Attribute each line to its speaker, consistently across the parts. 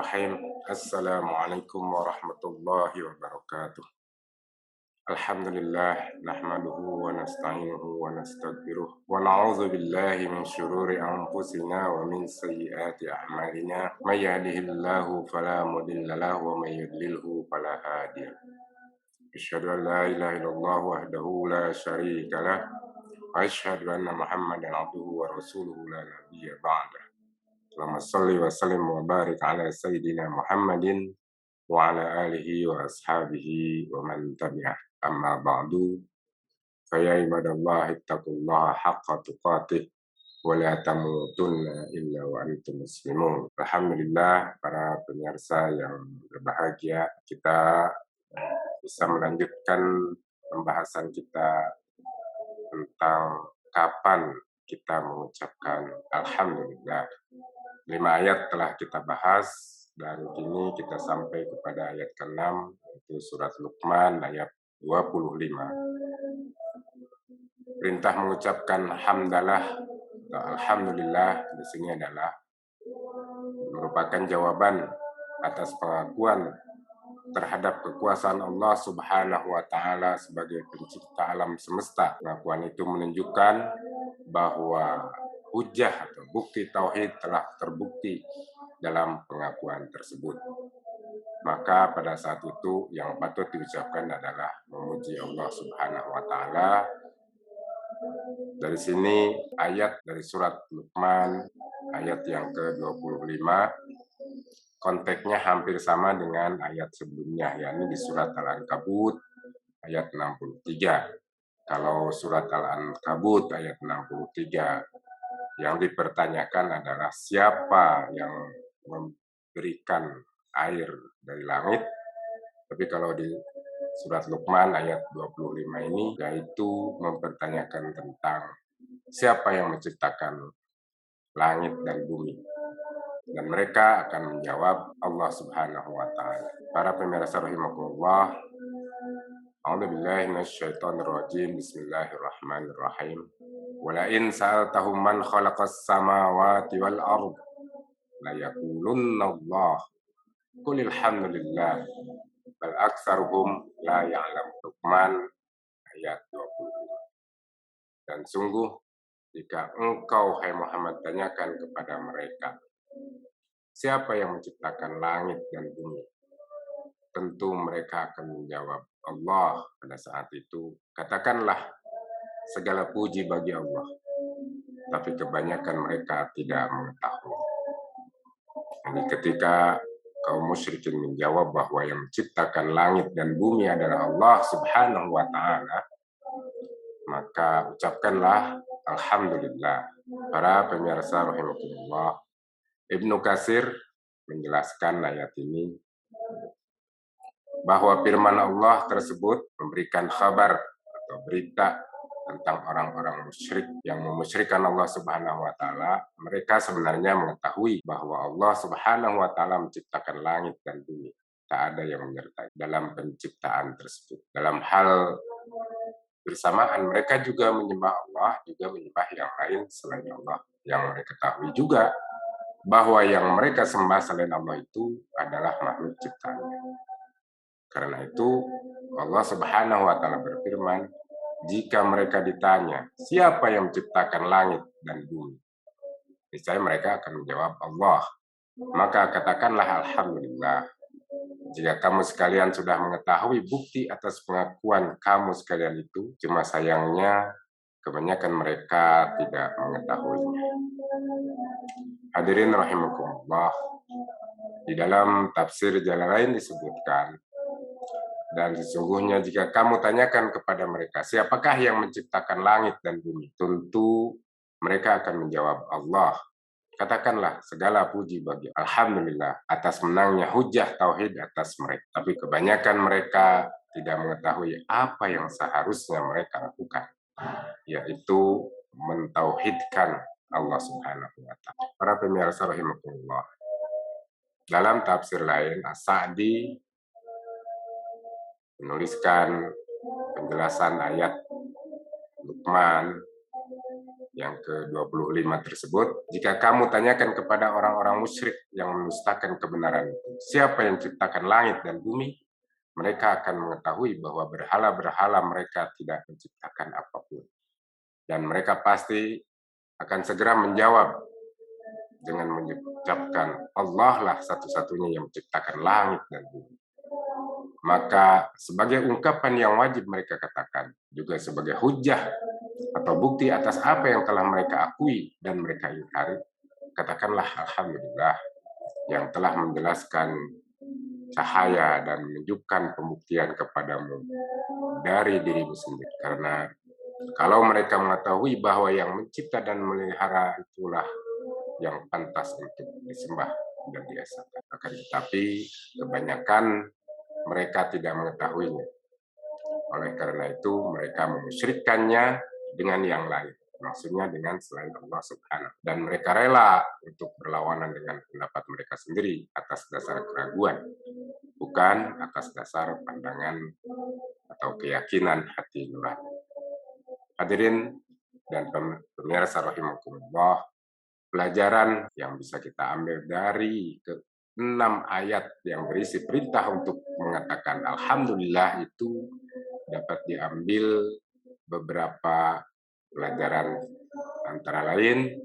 Speaker 1: Bismillahirrahmanirrahim. Assalamualaikum warahmatullahi wabarakatuh. Alhamdulillah nahmaduhu wa nasta'inuhu wa nastaghfiruh wa na'udzu billahi min syururi anfusina wa min sayyiati a'malina. May yahdihillahu fala mudilla lahu wa may yudlilhu fala hadiya. Asyhadu an la ilaha illallah wahdahu la syarika lah wa asyhadu anna Muhammadan abduhu wa rasuluhu la nabiyya ba'dah. Allahumma shalli wa sallim wa barik ala sayyidina Muhammadin wa ala alihi wa ashabihi wa man tabi'ah. Amma ba'du. Fa ya ibadallahi ittaqullaha haqqa tuqatih wa la tamutunna illa wa antum muslimun. Alhamdulillah, para pemirsa yang berbahagia, kita bisa melanjutkan pembahasan kita tentang kapan kita mengucapkan alhamdulillah. 5 ayat telah kita bahas dan kini kita sampai kepada ayat ke-6, yaitu surat Luqman ayat 25. Perintah mengucapkan hamdalah atau alhamdulillah di sini adalah merupakan jawaban atas pengakuan terhadap kekuasaan Allah Subhanahu wa taala sebagai pencipta alam semesta. Pengakuan itu menunjukkan bahwa hujah atau bukti tauhid telah terbukti dalam pengakuan tersebut. Maka pada saat itu yang patut diucapkan adalah memuji Allah Subhanahu wa taala. Dari sini ayat dari surat Luqman ayat yang ke-25 konteksnya hampir sama dengan ayat sebelumnya, yakni di surat Al-Ankabut ayat 63. Kalau surat Al-Ankabut ayat 63 yang dipertanyakan adalah siapa yang memberikan air dari langit. Tapi kalau di surat Luqman ayat 25 ini yaitu mempertanyakan tentang siapa yang menciptakan langit dan bumi. Dan mereka akan menjawab Allah Subhanahu wa taala. Para pemirsa rahimakumullah, a'udzubillahi minasyaitonirrajim. Bismillahirrahmanirrahim. Wala in sa'altahum man khalaqas samawati wal ard la yaqulunna Allah. Qul alhamdulillah bal aktsaruhum la ya'lam. Luqman ayat 25. Dan sungguh jika engkau hai Muhammad tanyakan kepada mereka siapa yang menciptakan langit dan bumi, tentu mereka akan menjawab Allah. Pada saat itu katakanlah segala puji bagi Allah, tapi kebanyakan mereka tidak mengetahui. Ini ketika kaum musyrikin menjawab bahwa yang menciptakan langit dan bumi adalah Allah Subhanahu wa taala, maka ucapkanlah alhamdulillah. Para pemirsa rahimakumullah, Ibnu Katsir menjelaskan ayat ini bahwa firman Allah tersebut memberikan kabar atau berita tentang orang-orang musyrik yang memusyrikan Allah Subhanahu wa taala. Mereka sebenarnya mengetahui bahwa Allah Subhanahu wa taala menciptakan langit dan bumi. Tak ada yang menyertai dalam penciptaan tersebut. Dalam hal bersamaan mereka juga menyembah Allah, juga menyembah yang lain selain Allah. Yang mereka ketahui juga bahwa yang mereka sembah selain Allah itu adalah makhluk ciptaannya. Karena itu Allah Subhanahu wa taala berfirman, jika mereka ditanya siapa yang menciptakan langit dan bumi, niscaya mereka akan menjawab Allah. Maka katakanlah alhamdulillah. Jika kamu sekalian sudah mengetahui bukti atas pengakuan kamu sekalian itu, cuma sayangnya kebanyakan mereka tidak mengetahuinya. Hadirin rahimakumullah, di dalam tafsir Jalalain disebutkan, dan sesungguhnya jika kamu tanyakan kepada mereka siapakah yang menciptakan langit dan bumi, tentu mereka akan menjawab Allah. Katakanlah segala puji bagi alhamdulillah atas menangnya hujah tauhid atas mereka. Tapi kebanyakan mereka tidak mengetahui apa yang seharusnya mereka lakukan, yaitu mentauhidkan Allah Subhanahu wa taala. Para pemirsa rahimakumullah, dalam tafsir lain As-Sa'di menuliskan penjelasan ayat Luqman yang ke-25 tersebut, jika kamu tanyakan kepada orang-orang musyrik yang mendustakan kebenaran itu, siapa yang ciptakan langit dan bumi? Mereka akan mengetahui bahwa berhala-berhala mereka tidak menciptakan apapun. Dan mereka pasti akan segera menjawab dengan mengucapkan, Allah lah satu-satunya yang menciptakan langit dan bumi. Maka sebagai ungkapan yang wajib mereka katakan, juga sebagai hujah atau bukti atas apa yang telah mereka akui dan mereka ingkari, katakanlah Alhamdulillah yang telah menjelaskan cahaya dan menunjukkan pembuktian kepadamu dari dirimu sendiri. Karena kalau mereka mengetahui bahwa yang mencipta dan memelihara itulah yang pantas untuk disembah dan diesakan. Akan tetapi kebanyakan mereka tidak mengetahuinya. Oleh karena itu mereka memusyrikkannya dengan yang lain. Maksudnya dengan selain Allah Subhanahu. Dan mereka rela untuk berlawanan dengan pendapat mereka sendiri atas dasar keraguan. Bukan atas dasar pandangan atau keyakinan hati nurani. Hadirin dan pemirsa rahimakumullah, pelajaran yang bisa kita ambil dari ke-6 ayat yang berisi perintah untuk mengatakan Alhamdulillah itu dapat diambil beberapa pelajaran, antara lain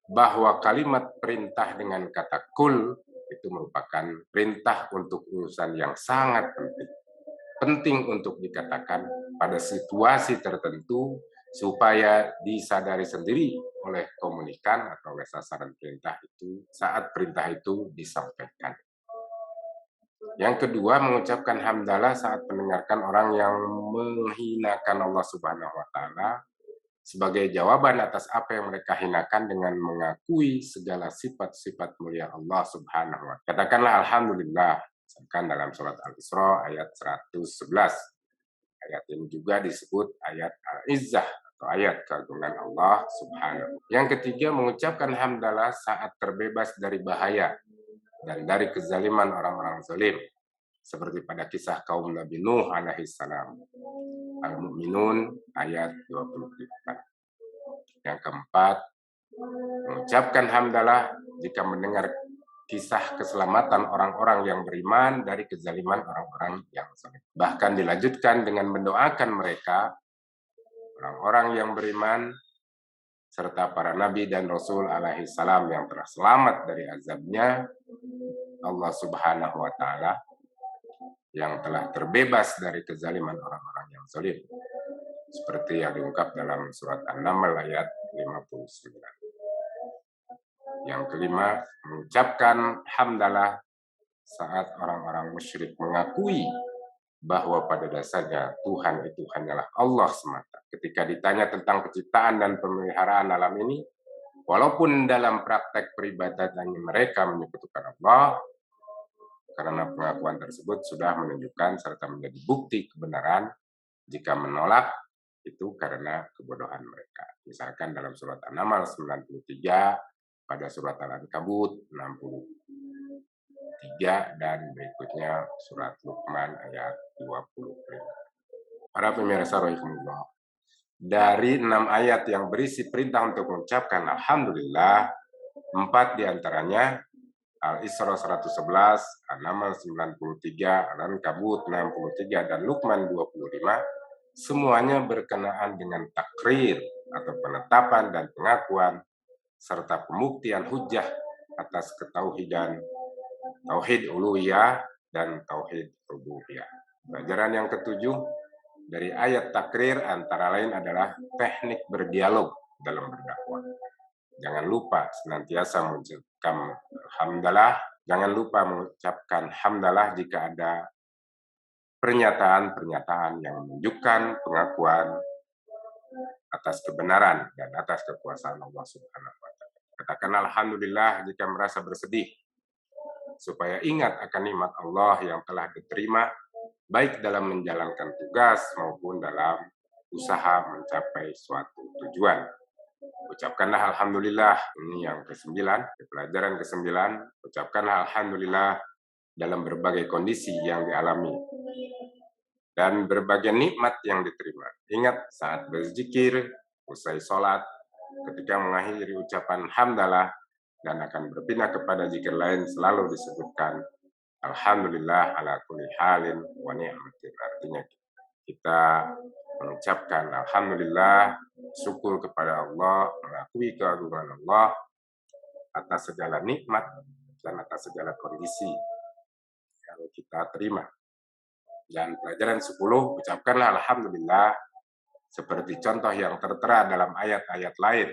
Speaker 1: bahwa kalimat perintah dengan kata kul itu merupakan perintah untuk urusan yang sangat penting. Penting untuk dikatakan pada situasi tertentu supaya disadari sendiri oleh komunikan atau oleh sasaran perintah itu saat perintah itu disampaikan. Yang kedua, mengucapkan hamdalah saat mendengarkan orang yang menghinakan Allah Subhanahu wa taala sebagai jawaban atas apa yang mereka hinakan dengan mengakui segala sifat-sifat mulia Allah Subhanahu wa taala. Katakanlah alhamdulillah, misalkan dalam surat Al-Isra ayat 111. Ayat ini juga disebut ayat Al-Izzah atau ayat keagungan Allah Subhanahu. Yang ketiga, mengucapkan hamdalah saat terbebas dari bahaya dan dari kezaliman orang-orang zalim, seperti pada kisah kaum Nabi Nuh alaihi salam. Al-Mu'minun ayat 24. Yang keempat, mengucapkan hamdalah jika mendengar kisah keselamatan orang-orang yang beriman dari kezaliman orang-orang yang zalim. Bahkan dilanjutkan dengan mendoakan mereka, orang-orang yang beriman, serta para nabi dan rasul alaihi salam yang telah selamat dari azabnya Allah Subhanahu wa taala, yang telah terbebas dari kezaliman orang-orang yang zalim. Seperti yang diungkap dalam surat An-Naml ayat 59. Yang kelima, mengucapkan hamdalah saat orang-orang musyrik mengakui bahwa pada dasarnya Tuhan itu hanyalah Allah semata. Ketika ditanya tentang penciptaan dan pemeliharaan alam ini, walaupun dalam praktek peribadatannya mereka menyekutukan Allah, karena pengakuan tersebut sudah menunjukkan serta menjadi bukti kebenaran, jika menolak itu karena kebodohan mereka. Misalkan dalam surat An-Naml 93, pada surat Al-Ankabut 63, dan berikutnya surat Luqman ayat 25. Para pemirsa rahimahullah, dari 6 ayat yang berisi perintah untuk mengucapkan Alhamdulillah, 4 diantaranya Al-Isra 111, An-Naml 93, Al-Ankabut 63, dan Luqman 25, semuanya berkenaan dengan takrir atau penetapan dan pengakuan serta pembuktian hujah atas ketauhidan, tauhid uluhiyah dan tauhid rububiyah. Pelajaran yang ketujuh dari ayat takrir antara lain adalah teknik berdialog dalam berdakwah. Jangan lupa senantiasa mengucapkan hamdalah. Jangan lupa mengucapkan hamdalah jika ada pernyataan-pernyataan yang menunjukkan pengakuan atas kebenaran dan atas kekuasaan Allah Subhanahu wa taala. Katakan alhamdulillah jika merasa bersedih, supaya ingat akan nikmat Allah yang telah diterima baik dalam menjalankan tugas maupun dalam usaha mencapai suatu tujuan. Ucapkanlah alhamdulillah, ini yang ke-9, pelajaran ke-9, ucapkanlah alhamdulillah dalam berbagai kondisi yang dialami dan berbagai nikmat yang diterima. Ingat saat berzikir, usai sholat, ketika mengakhiri ucapan hamdalah dan akan berpindah kepada zikir lain selalu disebutkan alhamdulillah ala kulli halin wa ni'matin. Artinya kita mengucapkan alhamdulillah, syukur kepada Allah, mengakui keagungan Allah atas segala nikmat dan atas segala kondisi yang kita terima. Dan pelajaran 10, ucapkanlah alhamdulillah seperti contoh yang tertera dalam ayat-ayat lain,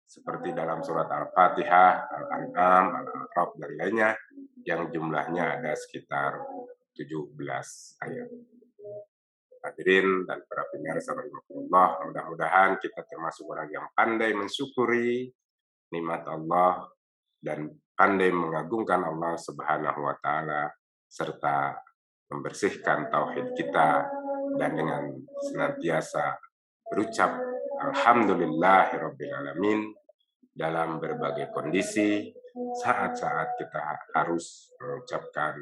Speaker 1: seperti dalam surat Al-Fatihah, Al-An'am, Al-A'raf, dan lainnya, yang jumlahnya ada sekitar 17 ayat. Hadirin dan para pemirsa rahimakumullah, mudah-mudahan kita termasuk orang yang pandai mensyukuri nikmat Allah dan pandai mengagungkan Allah Subhanahu wa taala serta membersihkan tauhid kita, dan dengan senantiasa berucap alhamdulillahirabbil alamin dalam berbagai kondisi. Saat-saat kita harus mengucapkan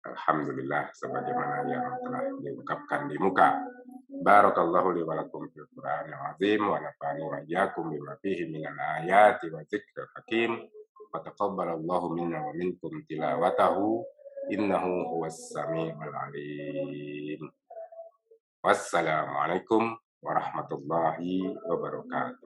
Speaker 1: alhamdulillah sebagaimana yang telah diungkapkan di muka. Barakallahu li wa lakum fil Qur'anil azim wa nafa'ani wa iyyakum bima fihi minal ayati wa dzikril hakim. Wa taqabbalallahu minna wa minkum tilawatahu innahu huwas samiul alim. Wassalamualaikum warahmatullahi wabarakatuh.